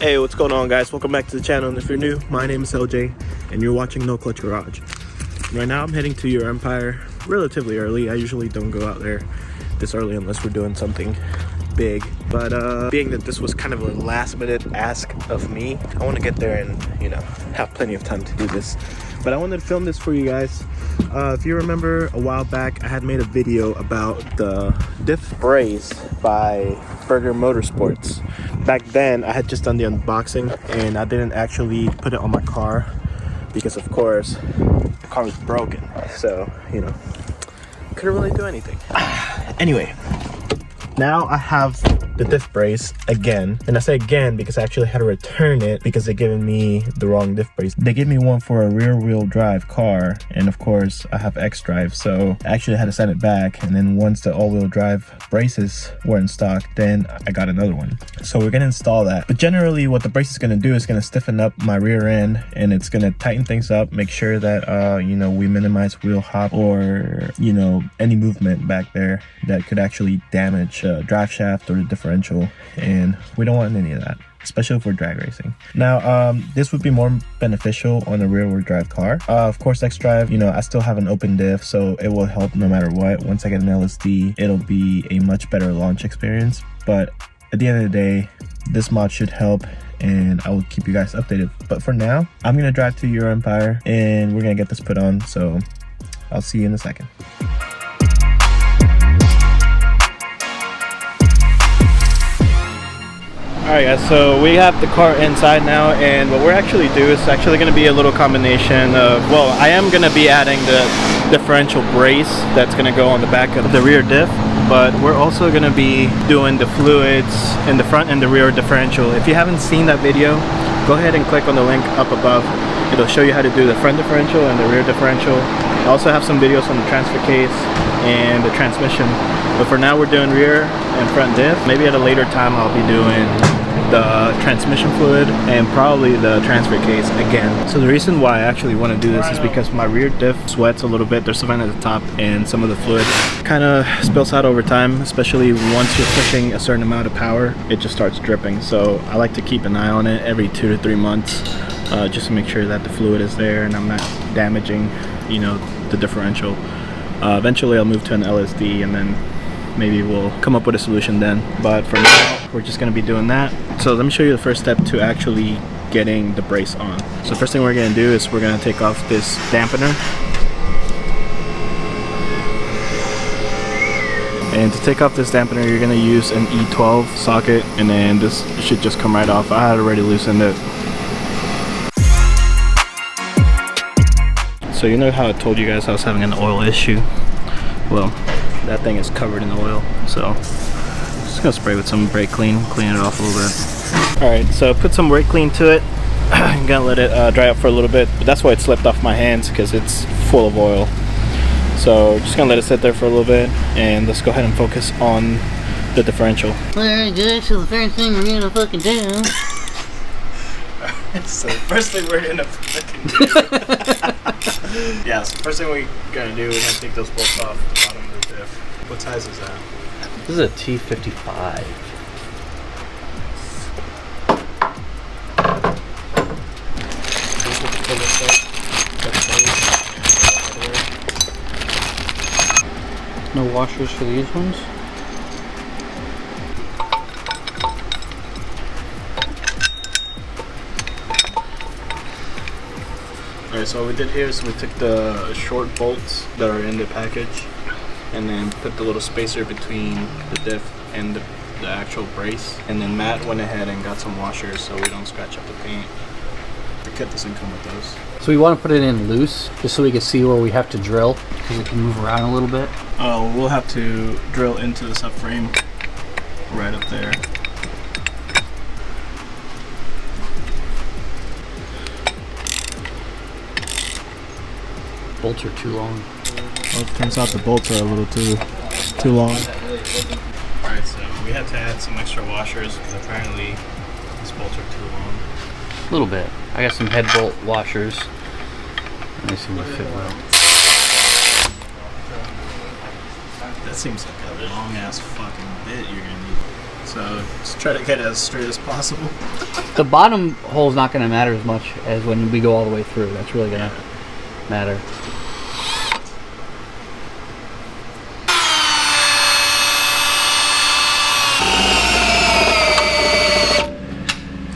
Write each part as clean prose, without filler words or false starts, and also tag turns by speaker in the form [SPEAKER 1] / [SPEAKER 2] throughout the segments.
[SPEAKER 1] Hey, what's going on, guys? Welcome back to the channel. And if you're new, my name is LJ and you're watching NoClutch Garage. Right now I'm heading to EuroMpire relatively early. I usually don't go out there this early unless we're doing something big, but being that this was kind of a last minute ask of me, I want to get there and, you know, have plenty of time to do this. But I wanted to film this for you guys. If you remember, a while back I had made a video about the diff brace by Burger Motorsports. Back then I had just done the unboxing and I didn't actually put it on my car because, of course, the car was broken, so, you know, couldn't really do anything. Anyway, now I have the diff brace again, and I say again because I actually had to return it because they're giving me the wrong diff brace. They gave me one for a rear wheel drive car, and of course I have xDrive, so I actually had to send it back. And then once the all-wheel drive braces were in stock, then I got another one. So we're gonna install that. But generally what the brace is gonna do is gonna stiffen up my rear end, and it's gonna tighten things up, make sure that you know, we minimize wheel hop or, you know, any movement back there that could actually damage drive shaft or the differential, and we don't want any of that, especially if we're drag racing. Now this would be more beneficial on a rear wheel drive car. Of course, xDrive, you know, I still have an open diff, so it will help no matter what. Once I get an LSD, it'll be a much better launch experience, but at the end of the day, this mod should help and I will keep you guys updated. But for now, I'm gonna drive to EuroMpire and we're gonna get this put on, so I'll see you in a second. Alright guys, so we have the car inside now, and what we're actually do is actually going to be a little combination of, well, I am going to be adding the differential brace that's going to go on the back of the rear diff, but we're also going to be doing the fluids in the front and the rear differential. If you haven't seen that video, go ahead and click on the link up above. It'll show you how to do the front differential and the rear differential. I also have some videos on the transfer case and the transmission, but for now we're doing rear and front diff. Maybe at a later time I'll be doing the transmission fluid and probably the transfer case again. So the reason why I actually want to do this is because my rear diff sweats a little bit. There's some at the top and some of the fluid kind of spills out over time, especially once you're pushing a certain amount of power, it just starts dripping. So I like to keep an eye on it every 2 to 3 months, just to make sure that the fluid is there and I'm not damaging, you know, the differential. Eventually I'll move to an LSD and then maybe we'll come up with a solution then, but for now we're just going to be doing that. So let me show you the first step to actually getting the brace on. So the first thing we're going to do is we're going to take off this dampener, and to take off this dampener you're going to use an E12 socket, and then this should just come right off. I had already loosened it. So you know how I told you guys I was having an oil issue? Well, that thing is covered in oil, so I'm just gonna spray with some brake clean, clean it off a little bit. Alright, so put some brake clean to it. I'm gonna let it dry up for a little bit, but that's why it slipped off my hands, because it's full of oil. So just gonna let it sit there for a little bit, and let's go ahead and focus on the differential.
[SPEAKER 2] Alright guys, so the first thing we're gonna fucking do.
[SPEAKER 1] So the first thing we're gonna fucking do. Yeah, so the first thing we're gonna do, we're gonna take those bolts off the bottom of the diff. What size is that?
[SPEAKER 2] This is a T55.
[SPEAKER 1] This is what the full looks like.
[SPEAKER 2] No washers for these ones?
[SPEAKER 1] Alright, so what we did here is we took the short bolts that are in the package and then put the little spacer between the diff and the actual brace, and then Matt went ahead and got some washers so we don't scratch up the paint. The kit doesn't come with those.
[SPEAKER 2] So we want to put it in loose just so we can see where we have to drill, because it can move around a little bit.
[SPEAKER 1] Oh, we'll have to drill into the subframe right up there.
[SPEAKER 2] Bolts are too long.
[SPEAKER 1] Well, it turns out the bolts are a little too long. Alright, so we had to add some extra washers because apparently these bolts are too long.
[SPEAKER 2] A little bit. I got some head bolt washers. And they seem to fit well.
[SPEAKER 1] That seems like a long ass fucking bit you're gonna need. So just try to get it as straight as possible.
[SPEAKER 2] The bottom hole is not going to matter as much as when we go all the way through. That's really going to matter.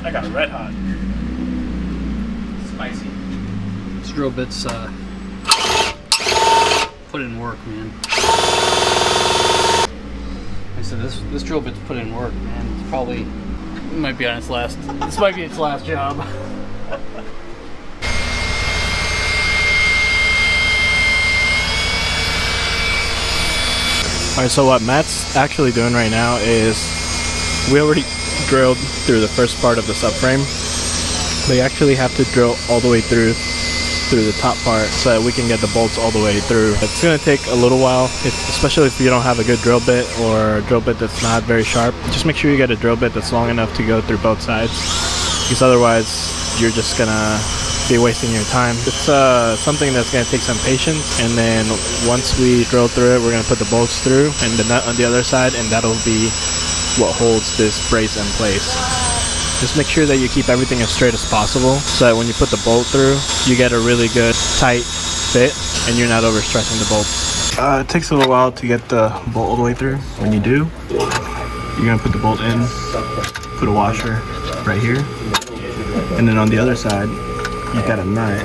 [SPEAKER 1] I got red hot. Spicy.
[SPEAKER 2] This drill bit's put in work, man. I said this drill bit's put in work, man. It's probably might be on its last. This might be its last job.
[SPEAKER 1] Alright, so what Matt's actually doing right now is we already drilled through the first part of the subframe. They actually have to drill all the way through the top part so that we can get the bolts all the way through. It's going to take a little while, especially if you don't have a good drill bit or a drill bit that's not very sharp. Just make sure you get a drill bit that's long enough to go through both sides, because otherwise you're just going to be wasting your time. It's something that's going to take some patience, and then once we drill through it, we're going to put the bolts through and the nut on the other side, and that'll be what holds this brace in place. Just make sure that you keep everything as straight as possible so that when you put the bolt through, you get a really good tight fit and you're not overstressing the bolts. It takes a little while to get the bolt all the way through. When you do, you're going to put the bolt in, put a washer right here, and then on the other side, you've got a nut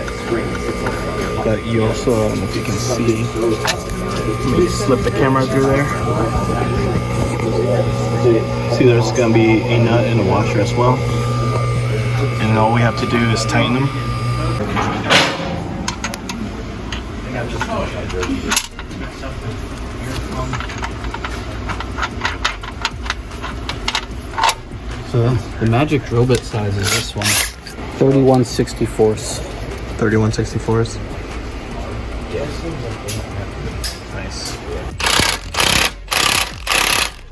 [SPEAKER 1] that you also, I don't know if you can see, maybe slip the camera through there. See, there's going to be a nut and a washer as well, and then all we have to do is tighten them.
[SPEAKER 2] So the magic drill bit size is this one, 31/64.
[SPEAKER 1] 31/64. Nice.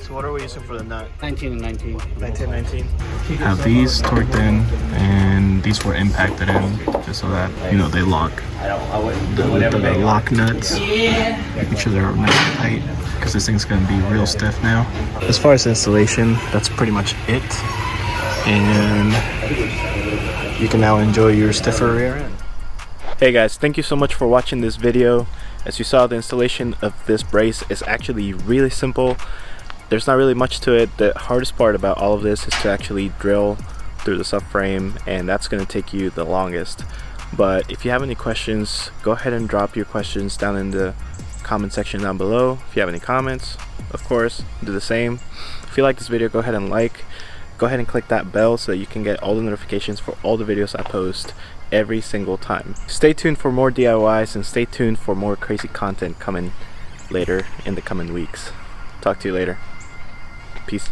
[SPEAKER 1] So what are we using for the nut?
[SPEAKER 2] 19 and 19.
[SPEAKER 1] 1919. Have these torqued in, and these were impacted in, just so that, you know, they lock. The lock nuts. Make sure they're nice and tight, because this thing's gonna be real stiff now. As far as installation, that's pretty much it. And you can now enjoy your stiffer rear end. Hey guys, thank you so much for watching this video. As you saw, the installation of this brace is actually really simple. There's not really much to it. The hardest part about all of this is to actually drill through the subframe, and that's going to take you the longest. But if you have any questions, go ahead and drop your questions down in the comment section down below. If you have any comments, of course, do the same. If you like this video, go ahead and go ahead and click that bell so that you can get all the notifications for all the videos I post every single time. Stay tuned for more DIYs, and stay tuned for more crazy content coming later in the coming weeks. Talk to you later. Peace.